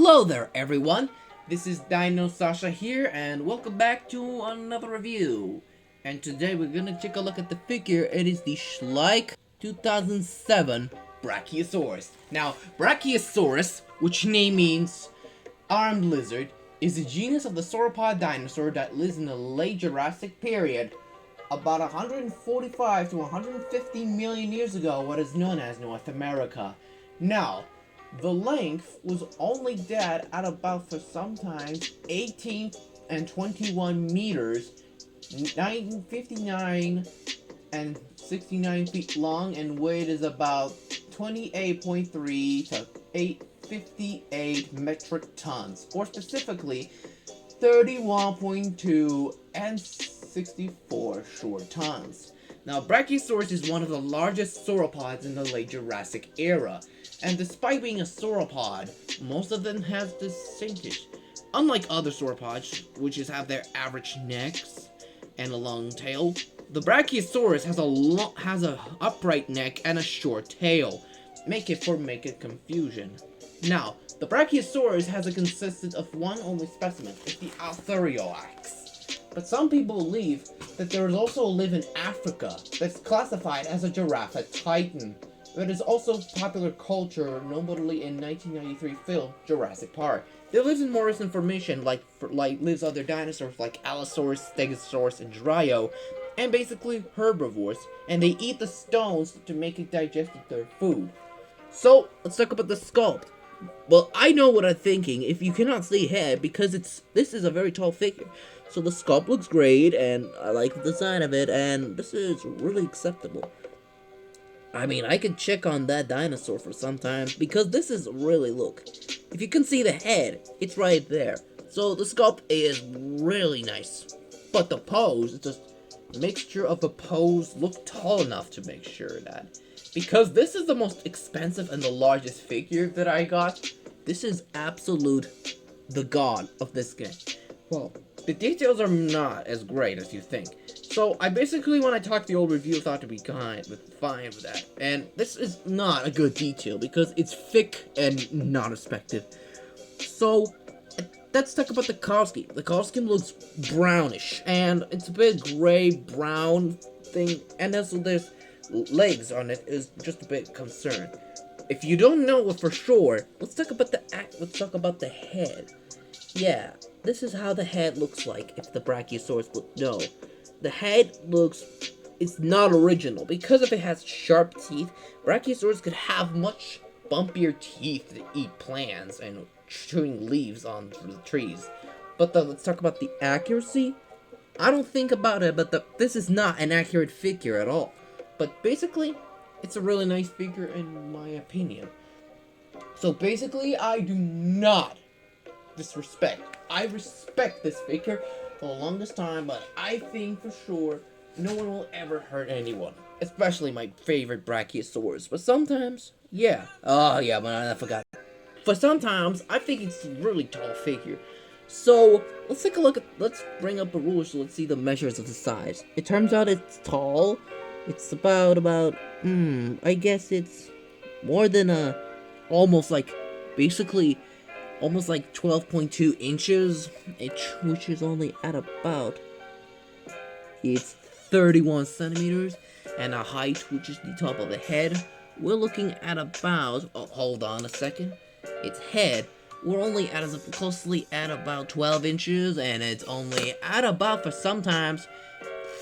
Hello there, everyone. This is DinoSasha here, and welcome back to another review. And today we're gonna take a look at the figure. It is the Schleich 2007 Brachiosaurus. Now, Brachiosaurus, which name means armed lizard, is a genus of the sauropod dinosaur that lives in the late Jurassic period, about 145 to 150 million years ago, what is known as North America. Now, the length was only dead at about, for sometimes, 18 and 21 meters, 59 and 69 feet long, and weight is about 28.3 to 858 metric tons, or specifically 31.2 and 64 short tons. Now, Brachiosaurus is one of the largest sauropods in the late Jurassic era, and despite being a sauropod, most of them have distinctives. Unlike other sauropods, which have their average necks and a long tail, the Brachiosaurus has a upright neck and a short tail, make it confusion. Now, the Brachiosaurus has consisted of one only specimen, it's the Arthurioax. But some people believe that there is also a live in Africa that's classified as a giraffe titan. That is also popular culture, notably in 1993 film Jurassic Park. There lives in Morrison Formation like lives other dinosaurs like Allosaurus, Stegosaurus, and Dryo, and basically herbivores, and they eat the stones to make it digest their food. So, let's talk about the sculpt. Well, I know what I'm thinking if you cannot see head, because this is a very tall figure. So the sculpt looks great, and I like the design of it, and this is really acceptable. I mean, I could check on that dinosaur for some time, because this is really, look. If you can see the head, it's right there. So the sculpt is really nice. But the pose, it's just a mixture of the pose look tall enough to make sure that. Because this is the most expensive and the largest figure that I got. This is absolute the god of this game. Well, the details are not as great as you think. So I basically, when I talked the old review, thought to be fine with that. And this is not a good detail because it's thick and not effective. So let's talk about the costume. The costume looks brownish, and it's a bit gray-brown thing, and also there's legs on it is just a bit concerned. If you don't know it for sure, let's talk about the head. Yeah, this is how the head looks like if the Brachiosaurus would know. The head it's not original. Because if it has sharp teeth, Brachiosaurus could have much bumpier teeth to eat plants and chewing leaves on the trees. But let's talk about the accuracy. I don't think about it, but this is not an accurate figure at all. But basically, it's a really nice figure in my opinion. So basically, I do not disrespect. I respect this figure for the longest time, but I think for sure no one will ever hurt anyone. Especially my favorite Brachiosaurus. But sometimes, yeah. Oh yeah, but I forgot. For sometimes, I think it's a really tall figure. So, let's take a look let's bring up a ruler so let's see the measures of the size. It turns out it's tall. It's about, I guess it's more than almost like 12.2 inches, which is only at about, it's 31 centimeters, and a height, which is the top of the head, we're looking at about, hold on a second, its head, we're only closely at about 12 inches, and it's only at about, for sometimes,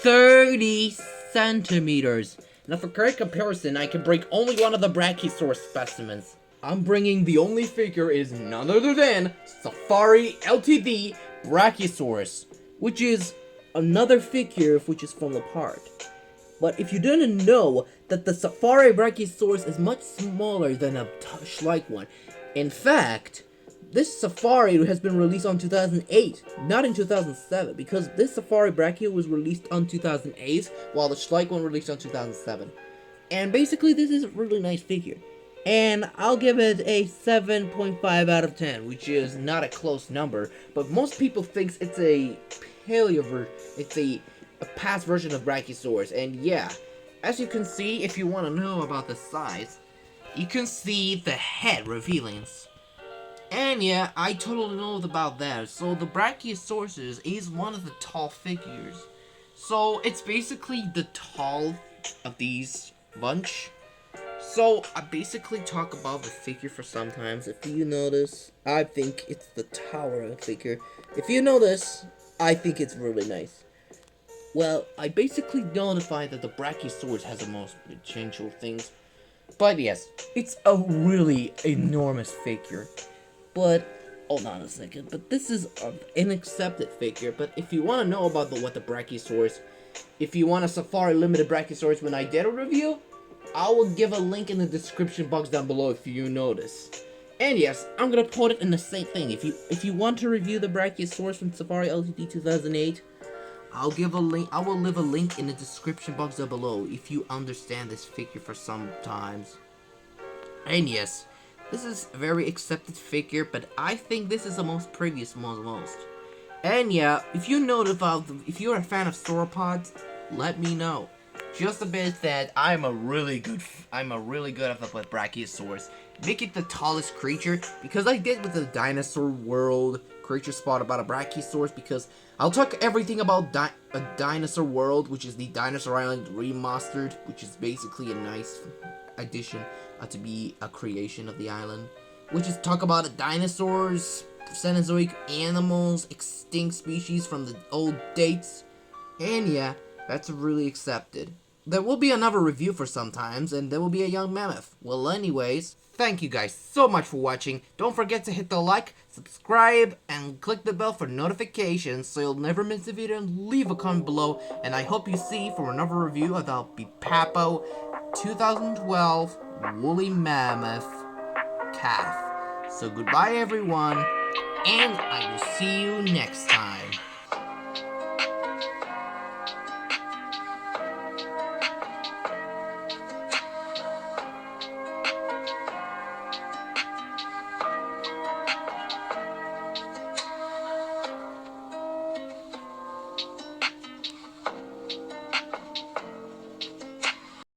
30 centimeters. Now for correct comparison, I can bring only one of the Brachiosaurus specimens. I'm bringing the only figure is none other than Safari Ltd Brachiosaurus, which is another figure which is from the part. But if you didn't know that the Safari Brachiosaurus is much smaller than a Schleich one, in fact, this Safari has been released on 2008, not in 2007, because this Safari Brachio was released on 2008, while the Schleich one released on 2007. And basically, this is a really nice figure. And I'll give it a 7.5 out of 10, which is not a close number, but most people think it's a it's a past version of Brachiosaurus, and yeah, as you can see, if you want to know about the size, you can see the head revealing And yeah, I totally know about that. So the Brachiosaurus is one of the tall figures. So it's basically the tall of these bunch. So I basically talk about the figure for sometimes. If you notice, I think it's the tower figure. If you notice, I think it's really nice. Well, I basically notified that the Brachiosaurus has the most potential things. But yes, it's a really enormous figure. But hold on a second. But this is an accepted figure. But if you want to know about what the Brachiosaurus, if you want a Safari Limited Brachiosaurus when I did a review, I will give a link in the description box down below if you notice. And yes, I'm gonna put it in the same thing. If you want to review the Brachiosaurus from Safari Ltd 2008, I'll give a link. I will leave a link in the description box down below if you understand this figure for sometimes. And yes, this is a very accepted figure, but I think this is the most previous most. And yeah, if you know about, if you're a fan of sauropods, let me know. Just a bit that I'm a really good at the Brachiosaurus. Make it the tallest creature, because I did with the Dinosaur World creature spot about a Brachiosaurus, because I'll talk everything about a Dinosaur World, which is the Dinosaur Island remastered, which is basically a nice addition to be a creation of the island. Which is talk about the dinosaurs, Cenozoic animals, extinct species from the old dates. And yeah, that's really accepted. There will be another review for sometimes, and there will be a young mammoth. Well, anyways, thank you guys so much for watching. Don't forget to hit the like, subscribe, and click the bell for notifications so you'll never miss a video, and leave a comment below. And I hope you see for another review of the Bipapo 2012 Woolly Mammoth Calf. So goodbye everyone, and I will see you next time.